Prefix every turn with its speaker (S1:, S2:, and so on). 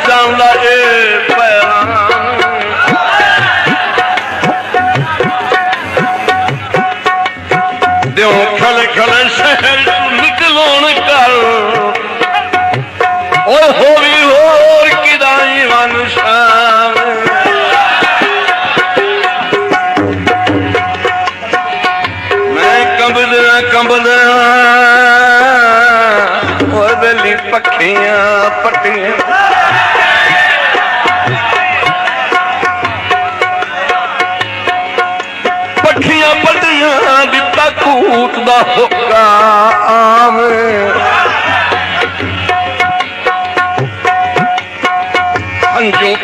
S1: ਜਾਂਦਾ ਏ ਪੈਰਾਂ ਦਿਓ ਖਲ ਖਲ ਸ਼ਹਿਰ ਤੋਂ ਨਿਕਲੋਣ ਕਰ ਓਏ ਹੋਵੀ ਹੋਰ ਕਿਦਾਈ ਮਨ ਸ਼ਾਮ ਮੈਂ ਕੰਬਦਾ ਓਏ ਵੇਲੀ ਪੱਖੀਆਂ ਪੱਟੀਆਂ ਪੱਖੀਆਂ ਪੱਟੀਆਂ ਦਿੱਤਾ ਕੂਤ ਦਾ ਹੁੱਕਾ ਆਵੇ ਹੰਝੂ